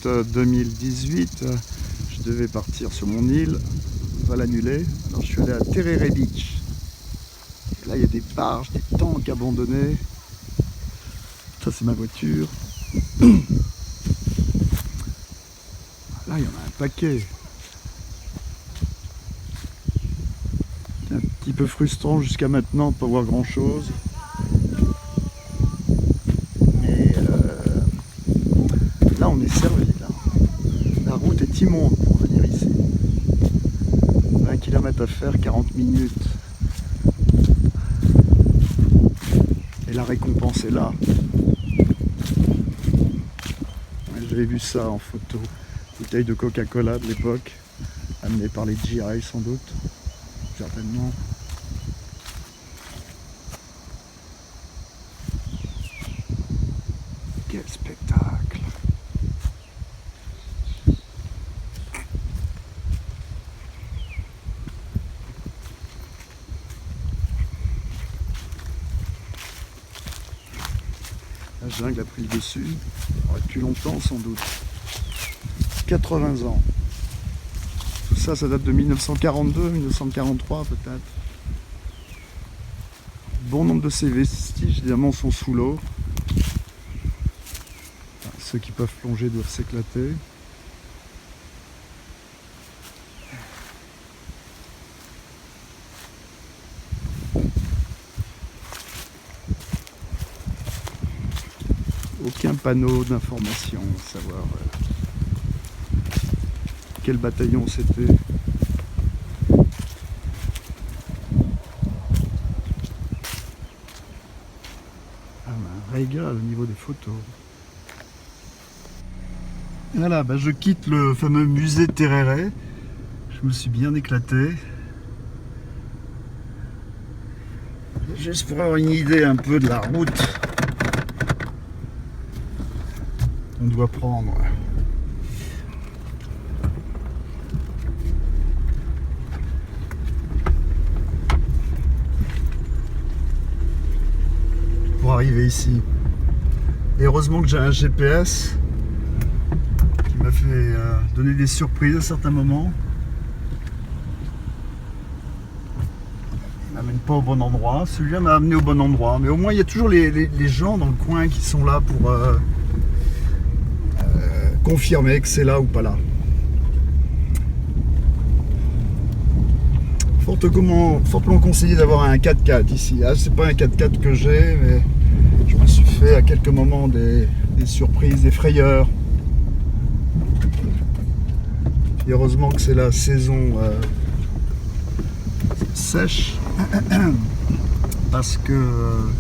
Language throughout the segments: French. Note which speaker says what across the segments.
Speaker 1: 2018, je devais partir sur mon île, on va l'annuler. Alors je suis allé à Terere Beach. Et là il y a des barges, des tanks abandonnés. Ça c'est ma voiture. Là il y en a un paquet. C'est un petit peu frustrant jusqu'à maintenant de ne pas voir grand chose. Mais là on est servi là. La route est immonde pour venir ici. 20 km à faire, 40 minutes. Et la récompense est là. J'avais vu ça en photo. Bouteille de Coca-Cola de l'époque, amenée par les GI sans doute, certainement. Quel spectacle! La jungle a pris le dessus, depuis longtemps sans doute. 80 ans. Tout ça, ça date de 1942, 1943 peut-être. Bon nombre de ces vestiges, évidemment, sont sous l'eau. Enfin, ceux qui peuvent plonger doivent s'éclater. Aucun panneau d'information, savoir quel bataillon c'était. Un régal au niveau des photos. Voilà, je quitte le fameux musée de Terere. Je me suis bien éclaté. Juste pour avoir une idée un peu de la route qu'on doit prendre. Pour arriver ici. Et heureusement que j'ai un GPS qui m'a fait donner des surprises à certains moments. Il m'amène pas au bon endroit. Celui-là m'a amené au bon endroit. Mais au moins il y a toujours les gens dans le coin qui sont là pour confirmer que c'est là ou pas là. Fortement conseillé d'avoir un 4x4 ici. Ah, c'est pas un 4x4 que j'ai, mais je me suis fait à quelques moments des surprises, des frayeurs. Et heureusement que c'est la saison sèche, parce que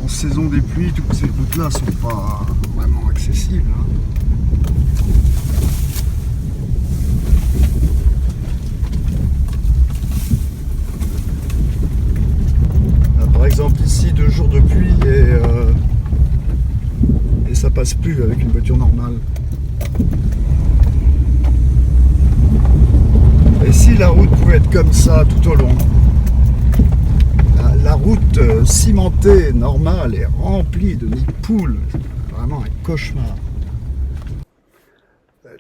Speaker 1: en saison des pluies, toutes ces routes-là sont pas vraiment accessibles. Par exemple ici 2 jours de pluie et ça passe plus avec une voiture normale. Et si la route pouvait être comme ça tout au long, la route cimentée normale est remplie de nids de poules, c'est vraiment un cauchemar.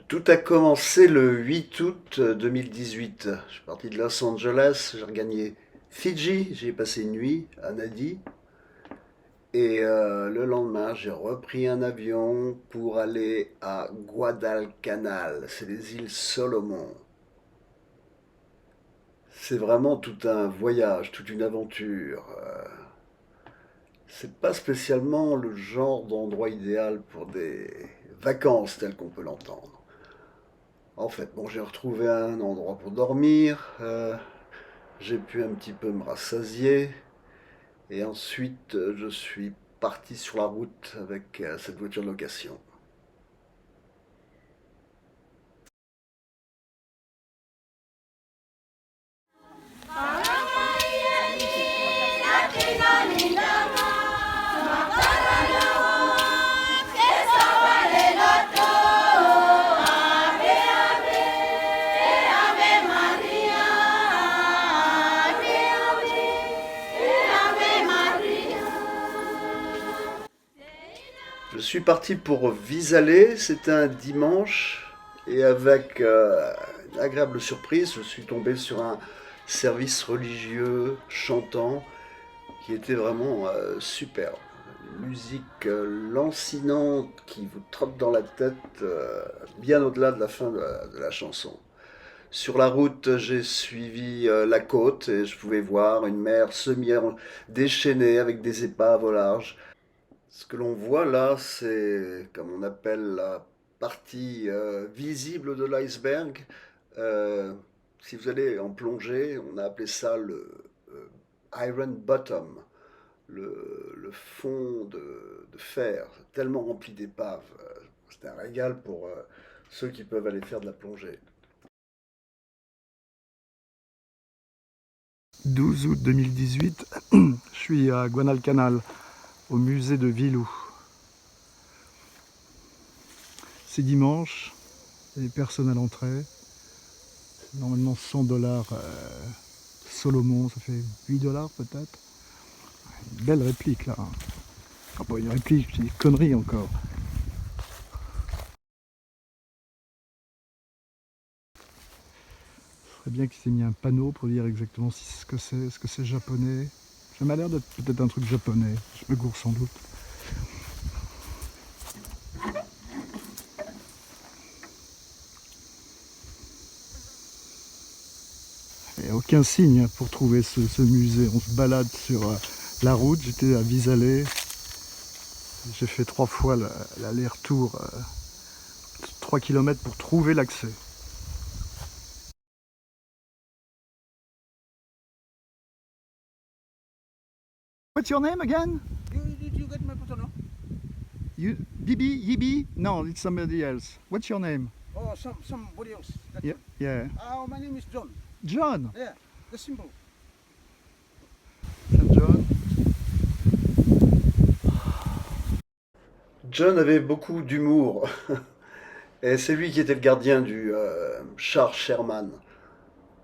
Speaker 1: Tout a commencé le 8 août 2018. Je suis parti de Los Angeles, j'ai regagné Fidji, j'y ai passé une nuit à Nadi. Et le lendemain, j'ai repris un avion pour aller à Guadalcanal, c'est les îles Solomon. C'est vraiment tout un voyage, toute une aventure. C'est pas spécialement le genre d'endroit idéal pour des vacances telles qu'on peut l'entendre. En fait, j'ai retrouvé un endroit pour dormir, j'ai pu un petit peu me rassasier, et ensuite je suis parti sur la route avec cette voiture de location. Je suis parti pour Visalé, c'était un dimanche, et avec une agréable surprise, je suis tombé sur un service religieux chantant qui était vraiment superbe. Une musique lancinante qui vous trotte dans la tête bien au-delà de la fin de la chanson. Sur la route, j'ai suivi la côte et je pouvais voir une mer semi-déchaînée avec des épaves au large. Ce que l'on voit là, c'est comme on appelle la partie visible de l'iceberg. Euh, Si vous allez en plongée, on a appelé ça le Iron Bottom, le fond de fer, tellement rempli d'épaves. C'est un régal pour ceux qui peuvent aller faire de la plongée.
Speaker 2: 12 août 2018, je suis à Guadalcanal, au musée de Vilou. C'est dimanche, il n'y a personne à l'entrée. Normalement 100 dollars Solomon, ça fait 8 dollars peut-être. Une belle réplique là. Ah bon, une réplique, c'est des conneries encore. Ce serait bien qu'ils aient mis un panneau pour dire exactement ce que c'est japonais. Ça m'a l'air d'être peut-être un truc japonais, je me gourre sans doute. Il n'y a aucun signe pour trouver ce musée. On se balade sur la route, j'étais à Visalé. J'ai fait 3 fois l'aller-retour, 3 km pour trouver l'accès. What's your name again?
Speaker 3: Did you get my photo now?
Speaker 2: You, Bibi, Yibi? No, it's somebody else. What's your name?
Speaker 3: Oh, somebody else.
Speaker 2: Yeah, yeah.
Speaker 3: Oh, my name is John.
Speaker 2: John.
Speaker 3: Yeah, the symbol.
Speaker 2: Saint John.
Speaker 1: John avait beaucoup d'humour, et c'est lui qui était le gardien du char Sherman.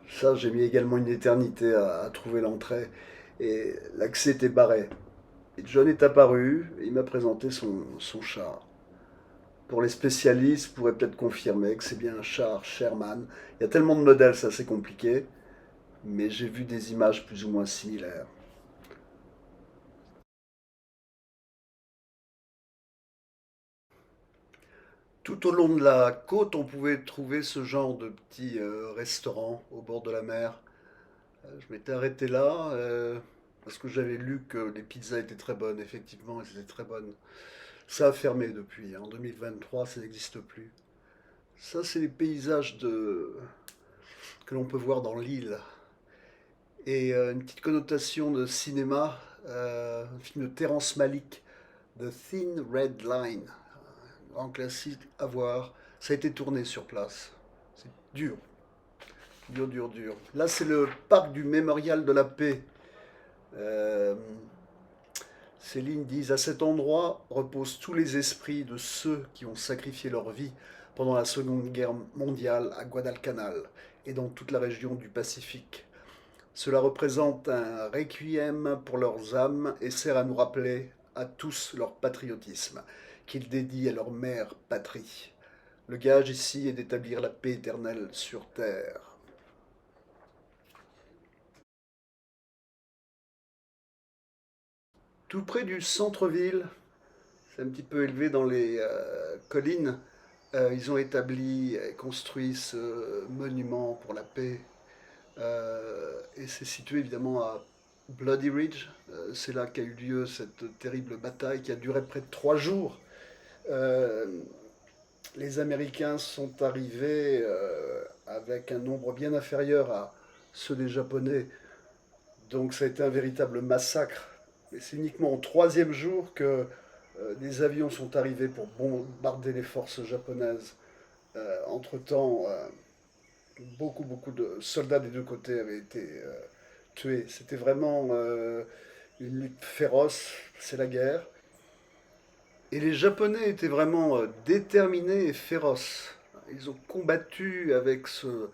Speaker 1: Ça, j'ai mis également une éternité à trouver l'entrée, et l'accès était barré. Et John est apparu, et il m'a présenté son char. Pour les spécialistes, vous pourrez peut-être confirmer que c'est bien un char Sherman. Il y a tellement de modèles, c'est assez compliqué, mais j'ai vu des images plus ou moins similaires. Tout au long de la côte, on pouvait trouver ce genre de petits restaurants au bord de la mer. Je m'étais arrêté là parce que j'avais lu que les pizzas étaient très bonnes. Effectivement, elles étaient très bonnes. Ça a fermé depuis. En 2023, ça n'existe plus. Ça, c'est les paysages que l'on peut voir dans l'île. Et une petite connotation de cinéma, un film de Terrence Malick, The Thin Red Line, un grand classique à voir. Ça a été tourné sur place. C'est dur, dur, dur, dur. Là, c'est le parc du Mémorial de la Paix. Euh, Ces lignes disent: à cet endroit reposent tous les esprits de ceux qui ont sacrifié leur vie pendant la Seconde Guerre mondiale à Guadalcanal et dans toute la région du Pacifique. Cela représente un requiem pour leurs âmes et sert à nous rappeler à tous leur patriotisme, qu'ils dédient à leur mère patrie. Le gage ici est d'établir la paix éternelle sur terre. Tout près du centre-ville, c'est un petit peu élevé dans les collines, ils ont établi et construit ce monument pour la paix. Et c'est situé évidemment à Bloody Ridge. C'est là qu'a eu lieu cette terrible bataille qui a duré près de 3 jours. Euh, les Américains sont arrivés avec un nombre bien inférieur à ceux des Japonais. Donc ça a été un véritable massacre. Et c'est uniquement au troisième jour que des avions sont arrivés pour bombarder les forces japonaises. Entre-temps, beaucoup de soldats des deux côtés avaient été tués. C'était vraiment une lutte féroce, c'est la guerre. Et les Japonais étaient vraiment déterminés et féroces. Ils ont combattu avec ce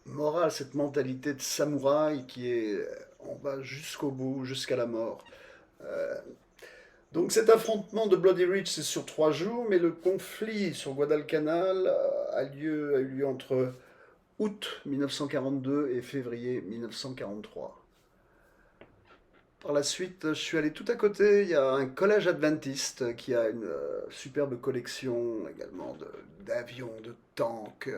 Speaker 1: moral, cette mentalité de samouraï qui est on va jusqu'au bout, jusqu'à la mort. Euh, Donc cet affrontement de Bloody Ridge, c'est sur 3 jours, mais le conflit sur Guadalcanal a eu lieu entre août 1942 et février 1943. Par la suite, je suis allé tout à côté, il y a un collège adventiste qui a une superbe collection également d'avions, de tanks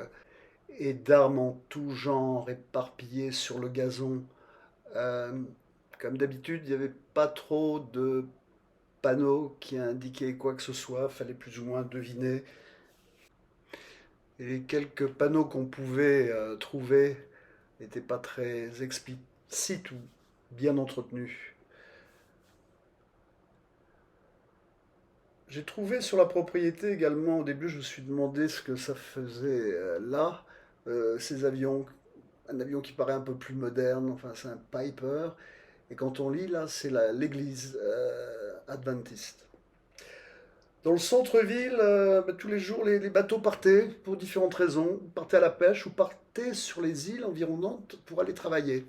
Speaker 1: et d'armes en tout genre éparpillées sur le gazon. Euh, Comme d'habitude, il n'y avait pas trop de panneaux qui indiquaient quoi que ce soit, fallait plus ou moins deviner. Et les quelques panneaux qu'on pouvait trouver n'étaient pas très explicites ou bien entretenus. J'ai trouvé sur la propriété également, au début je me suis demandé ce que ça faisait là, ces avions, un avion qui paraît un peu plus moderne, enfin c'est un Piper, et quand on lit là c'est l'église adventiste. Dans le centre-ville, tous les jours les bateaux partaient pour différentes raisons, partaient à la pêche ou partaient sur les îles environnantes pour aller travailler.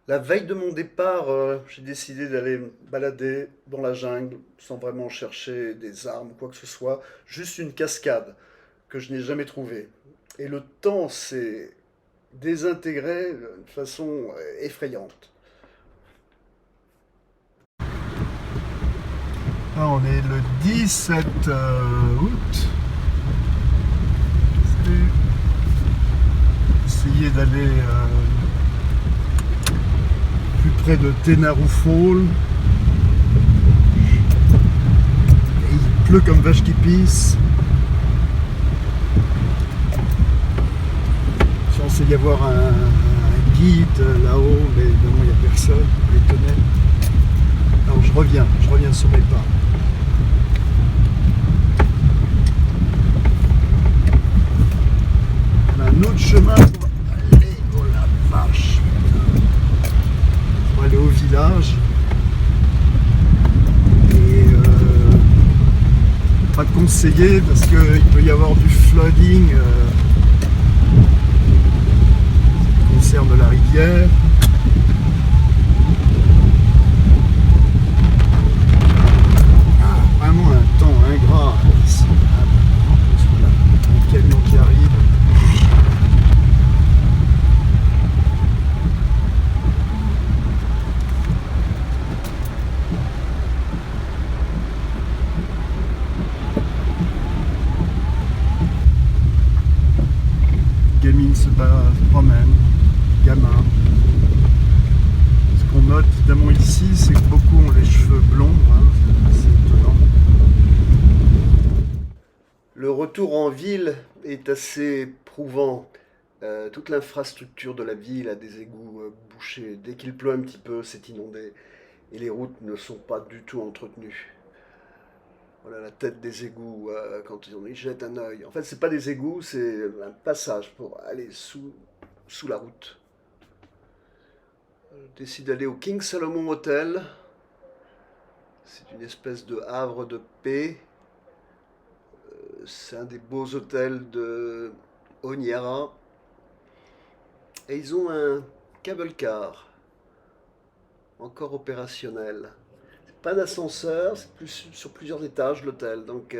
Speaker 1: La veille de mon départ, j'ai décidé d'aller me balader dans la jungle sans vraiment chercher des armes ou quoi que ce soit, juste une cascade que je n'ai jamais trouvée. Et le temps s'est désintégré d'une façon effrayante.
Speaker 2: Là, on est le 17 août. Essayer d'aller plus près de Tenaru Fall. Et il pleut comme vache qui pisse. Je suis censé y avoir un guide là-haut, mais évidemment il n'y a personne, les tunnels. Alors je reviens sur mes pas. On a un autre chemin pour aller, oh la vache, pour aller au village. Et pas conseillé parce qu'il peut y avoir du flooding qui concerne la rivière. Vraiment un temps ingrat ici. Voilà, un camion qui arrive. Gamine se promène, gamin. Ce qu'on note évidemment ici, c'est que beaucoup ont les cheveux blonds, hein, c'est étonnant.
Speaker 1: Le retour en ville est assez prouvant. Toute l'infrastructure de la ville a des égouts bouchés. Dès qu'il pleut un petit peu, c'est inondé. Et les routes ne sont pas du tout entretenues. Voilà la tête des égouts quand on y jette un œil. En fait, c'est pas des égouts, c'est un passage pour aller sous la route. Je décide d'aller au King Solomon Hotel. C'est une espèce de havre de paix. C'est un des beaux hôtels de Honiara. Et ils ont un cable car encore opérationnel. Pas d'ascenseur, c'est plus sur plusieurs étages l'hôtel, donc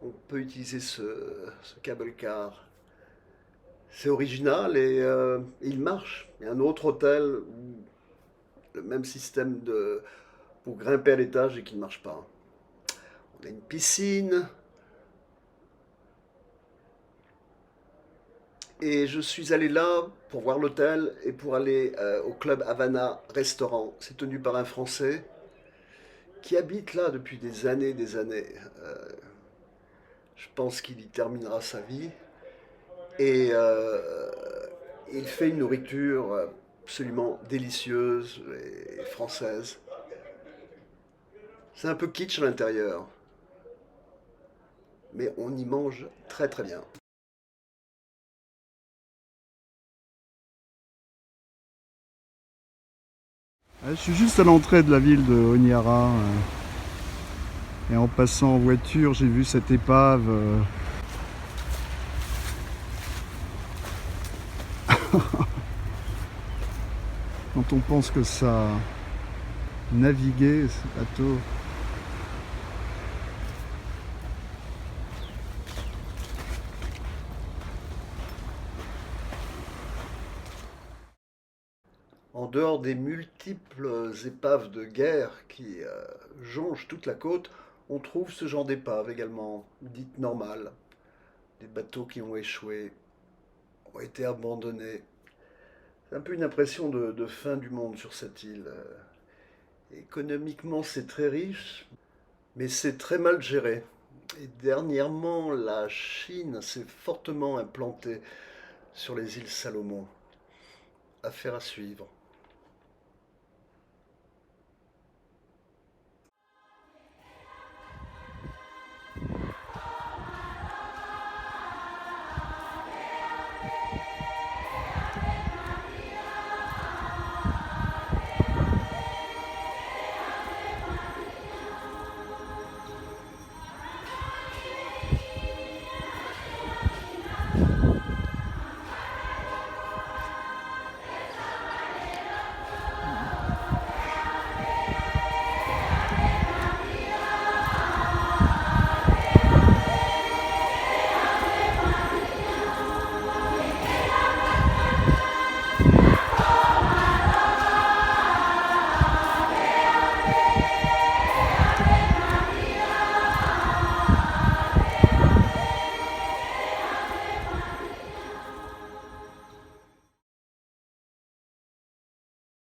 Speaker 1: on peut utiliser ce cable car. C'est original et il marche. Il y a un autre hôtel où le même système pour grimper à l'étage et qui ne marche pas. On a une piscine. Et je suis allé là pour voir l'hôtel et pour aller au club Havana Restaurant. C'est tenu par un Français qui habite là depuis des années, des années. Je pense qu'il y terminera sa vie. Et il fait une nourriture absolument délicieuse et française. C'est un peu kitsch à l'intérieur. Mais on y mange très très bien.
Speaker 2: Je suis juste à l'entrée de la ville de Honiara et en passant en voiture j'ai vu cette épave Quand on pense que ça naviguait, ce bateau,
Speaker 1: En dehors des multiples épaves de guerre qui jonchent toute la côte, on trouve ce genre d'épaves également, dites normales. Des bateaux qui ont échoué, ont été abandonnés. C'est un peu une impression de fin du monde sur cette île. Économiquement, c'est très riche, mais c'est très mal géré. Et dernièrement, la Chine s'est fortement implantée sur les îles Salomon. Affaire à suivre.